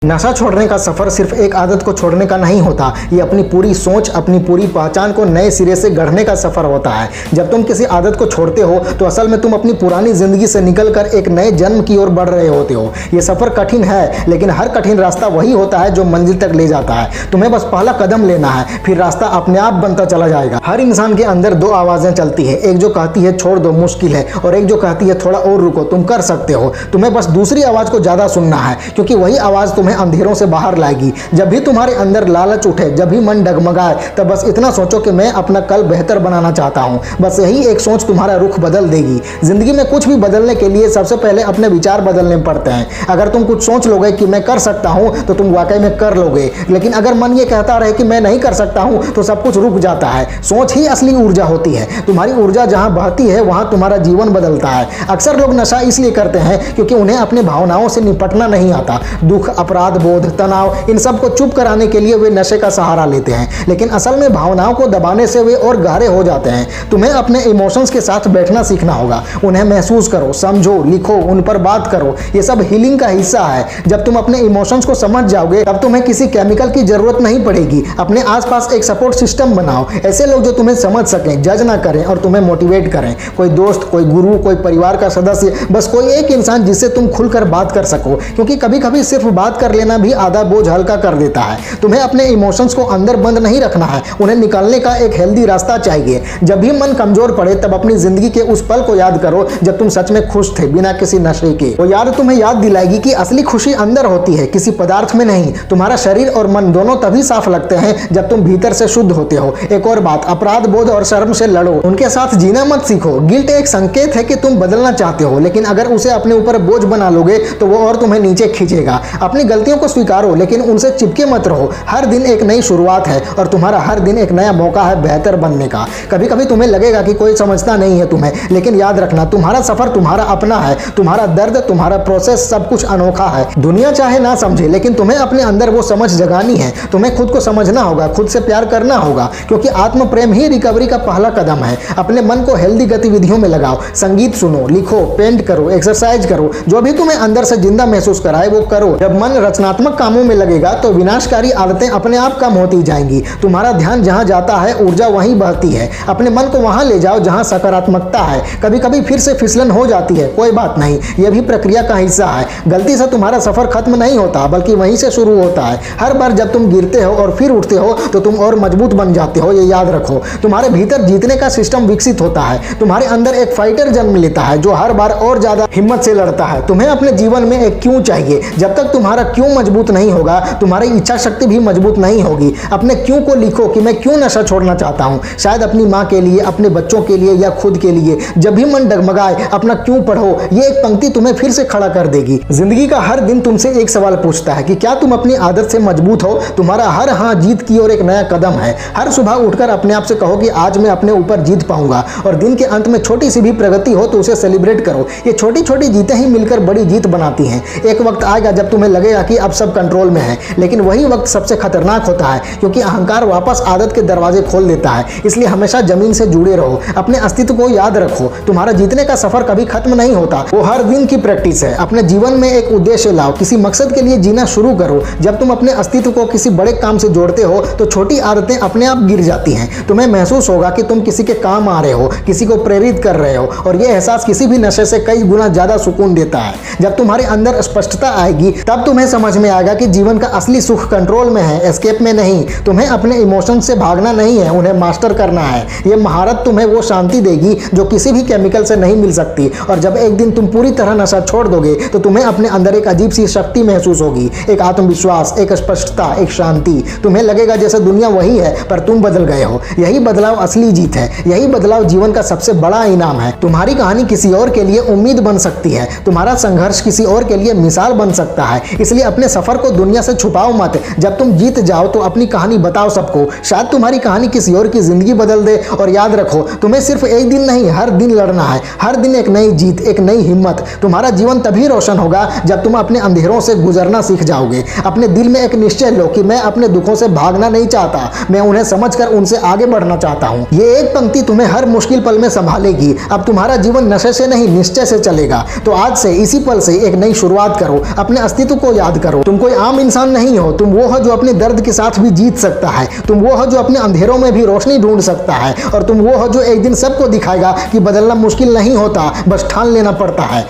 नशा छोड़ने का सफर सिर्फ एक आदत को छोड़ने का नहीं होता। ये अपनी पूरी सोच, अपनी पूरी पहचान को नए सिरे से गढ़ने का सफर होता है। जब तुम किसी आदत को छोड़ते हो तो असल में तुम अपनी पुरानी जिंदगी से निकलकर एक नए जन्म की ओर बढ़ रहे होते हो। ये सफर कठिन है, लेकिन हर कठिन रास्ता वही होता है जो मंजिल तक ले जाता है। तुम्हें बस पहला कदम लेना है, फिर रास्ता अपने आप बनता चला जाएगा। हर इंसान के अंदर दो आवाजें चलती है, एक जो कहती है छोड़ दो मुश्किल है, और एक जो कहती है थोड़ा और रुको तुम कर सकते हो। तुम्हें बस दूसरी आवाज को ज्यादा सुनना है, क्योंकि वही आवाज तुम्हें अंधेरों से बाहर लाएगी। जब भी तुम्हारे अंदर लालच उठे, जब भी मन डगमगाए, तब बस इतना सोचो कि मैं अपना कल बेहतर बनाना चाहता हूं। बस यही एक सोच तुम्हारा रुख बदल देगी। जिंदगी में कुछ भी बदलने के लिए सबसे पहले अपने विचार बदलने पड़ते हैं। अगर तुम कुछ सोच लोगे कि मैं कर सकता हूं तो तुम वाकई में कर लोगे, लेकिन अगर मन ये कहता रहे कि मैं नहीं कर सकता हूं तो सब कुछ रुक जाता है। सोच ही असली ऊर्जा होती है। तुम्हारी ऊर्जा जहां बहती है वहां तुम्हारा जीवन बदलता है। अक्सर लोग नशा इसलिए करते हैं क्योंकि उन्हें अपनी भावनाओं से निपटना नहीं आता। दुख, अपराध बोध, तनाव, इन सब को चुप कराने के लिए वे नशे का सहारा लेते हैं, लेकिन असल में भावनाओं को दबाने से वे और गहरे हो जाते हैं। तुम्हें अपने इमोशंस के साथ बैठना सीखना होगा। उन्हें महसूस करो, समझो, लिखो, उन पर बात करो। ये सब हीलिंग का हिस्सा है। जब तुम अपने इमोशंस को समझ जाओगे तब तुम्हें किसी केमिकल की जरूरत नहीं पड़ेगी। अपने आसपास एक सपोर्ट सिस्टम बनाओ, ऐसे लोग जो तुम्हें समझ सकें, जज ना करें और तुम्हें मोटिवेट करें। कोई दोस्त, कोई गुरु, कोई परिवार का सदस्य, बस कोई एक इंसान जिससे तुम खुलकर बात कर सको, क्योंकि कभी कभी सिर्फ बात कर लेना भी आधा बोझ हल्का कर देता है। तुम्हें अपने इमोशंस को अंदर बंद नहीं रखना है, उन्हें निकालने का एक हेल्दी रास्ता चाहिए। जब भी मन कमजोर पड़े तब अपनी जिंदगी के उस पल को याद करो जब तुम सच में खुश थे, बिना किसी नशे के। वो याद तुम्हें याद दिलाएगी कि असली खुशी अंदर होती है, किसी पदार्थ में नहीं। तुम्हारा शरीर और मन दोनों तभी साफ लगते हैं जब तुम भीतर से शुद्ध होते हो। एक और बात, अपराध बोध और शर्म से लड़ो, उनके साथ जीना मत सीखो। गिल्ट एक संकेत है कि तुम बदलना चाहते हो, लेकिन अगर उसे अपने ऊपर बोझ बना लोगे तो वो और तुम्हें नीचे खींचेगा। अपनी गलतियों को स्वीकारो, लेकिन उनसे चिपके मत रहो। हर दिन एक नई शुरुआत है और तुम्हारा हर दिन एक नया मौका है बेहतर बनने का। कभी कभी तुम्हें लगेगा कि कोई समझता नहीं है तुम्हें, लेकिन याद रखना तुम्हारा सफर तुम्हारा अपना है। तुम्हारा दर्द, तुम्हारा प्रोसेस, सब कुछ अनोखा है। दुनिया चाहे ना समझे, लेकिन तुम्हें अपने अंदर वो समझ जगानी है। तुम्हें खुद को समझना होगा, खुद से प्यार करना होगा, क्योंकि आत्म प्रेम ही रिकवरी का पहला कदम है। अपने मन को हेल्दी गतिविधियों में लगाओ। संगीत सुनो, लिखो, पेंट करो, एक्सरसाइज करो। जो भी तुम्हें अंदर से जिंदा महसूस कराए वो करो। जब मन रचनात्मक कामों में लगेगा तो विनाशकारी आदतें अपने आप कम होती जाएंगी। तुम्हारा ध्यान जहां जाता है ऊर्जा वहीं बहती है। अपने मन को वहां ले जाओ जहां सकारात्मकता है। कभी कभी फिर से फिसलन हो जाती है, कोई बात नहीं, यह भी प्रक्रिया का हिस्सा है। गलती से तुम्हारा सफर खत्म नहीं होता, बल्कि वहीं से शुरू होता है। हर बार जब तुम गिरते हो और फिर उठते हो तो तुम और मजबूत बन जाते हो। ये याद रखो, तुम्हारे भीतर जीतने का सिस्टम विकसित होता है। तुम्हारे अंदर एक फाइटर जन्म लेता है जो हर बार और ज्यादा हिम्मत से लड़ता है। तुम्हें अपने जीवन में एक क्यों चाहिए। जब तक तुम्हारा क्यों मजबूत नहीं होगा, तुम्हारी इच्छा शक्ति भी मजबूत नहीं होगी। अपने क्यों को लिखो कि मैं क्यों नशा छोड़ना चाहता हूं। शायद अपनी मां के लिए, अपने बच्चों के लिए या खुद के लिए। जब भी मन डगमगाए अपना क्यों पढ़ो। ये एक पंक्ति तुम्हें फिर से खड़ा कर देगी। जिंदगी का हर दिन तुमसे एक सवाल पूछता है कि क्या तुम अपनी आदत से मजबूत हो। तुम्हारा हर हाँ जीत की ओर एक नया कदम है। हर सुबह उठकर अपने आप से कहो कि आज मैं अपने ऊपर जीत पाऊंगा, और दिन के अंत में छोटी सी भी प्रगति हो तो उसे सेलिब्रेट करो। ये छोटी छोटी जीतें ही मिलकर बड़ी जीत बनाती हैं। एक वक्त आएगा जब तुम्हें लगेगा कि अब सब कंट्रोल में है, लेकिन वही वक्त सबसे खतरनाक होता है, क्योंकि अहंकार वापस आदत के दरवाजे खोल देता है। इसलिए हमेशा जमीन से जुड़े रहो। अपने अस्तित्व को याद रखो। तुम्हारा जीतने का सफर कभी खत्म नहीं होता, वो हर दिन की प्रैक्टिस है। अपने जीवन में एक उद्देश्य लाओ, किसी मकसद के लिए जीना शुरू करो। जब तुम अपने अस्तित्व को किसी बड़े काम से जोड़ते हो तो छोटी आदतें अपने आप गिर जाती हैं। तुम्हें महसूस होगा कि तुम किसी के काम आ रहे हो, किसी को प्रेरित कर रहे हो, और यह एहसास किसी भी नशे से कई गुना ज्यादा सुकून देता है। जब तुम्हारे अंदर स्पष्टता आएगी तब तुम्हें समझ में आएगा कि जीवन का असली सुख कंट्रोल में है, एस्केप में नहीं। तुम्हें अपने इमोशन से भागना नहीं है, उन्हें मास्टर करना है। यह महारत तुम्हें वो शांति देगी जो किसी भी केमिकल से नहीं मिल सकती। और जब एक दिन तुम पूरी तरह नशा छोड़ दोगे तो तुम्हें अपने अंदर एक अजीब सी शक्ति महसूस होगी, एक आत्मविश्वास, एक स्पष्टता, एक शांति। तुम्हें लगेगा जैसे दुनिया वही है पर तुम बदल गए हो। यही बदलाव असली जीत है। यही बदलाव जीवन का सबसे बड़ा इनाम है। तुम्हारी कहानी किसी और के लिए उम्मीद बन सकती है। तुम्हारा संघर्ष किसी और के लिए मिसाल बन सकता है। इसलिए अपने सफर को दुनिया से छुपाओ मत। जब तुम जीत जाओ तो अपनी कहानी बताओ सबको। शायद तुम्हारी कहानी किसी और की जिंदगी बदल दे। और याद रखो, तुम्हें सिर्फ एक दिन नहीं, हर दिन लड़ना है। हर दिन एक नई जीत, एक नई हिम्मत। तुम्हारा जीवन तभी रोशन होगा जब तुम अपने अंधेरों से गुजरना सीख जाओगे। अपने दिल में एक निश्चय लो कि मैं अपने दुखों से भागना नहीं चाहता, मैं उन्हें समझकर उनसे आगे बढ़ना चाहता हूँ। ये एक पंक्ति तुम्हें हर मुश्किल पल में संभालेगी। अब तुम्हारा जीवन नशे से नहीं, निश्चय से चलेगा। तो आज से, इसी पल से एक नई शुरुआत करो। अपने अस्तित्व को याद याद करो, तुम कोई आम इंसान नहीं हो। तुम वो हो जो अपने दर्द के साथ भी जीत सकता है। तुम वो हो जो अपने अंधेरों में भी रोशनी ढूंढ सकता है। और तुम वो हो जो एक दिन सबको दिखाएगा कि बदलना मुश्किल नहीं होता, बस ठान लेना पड़ता है।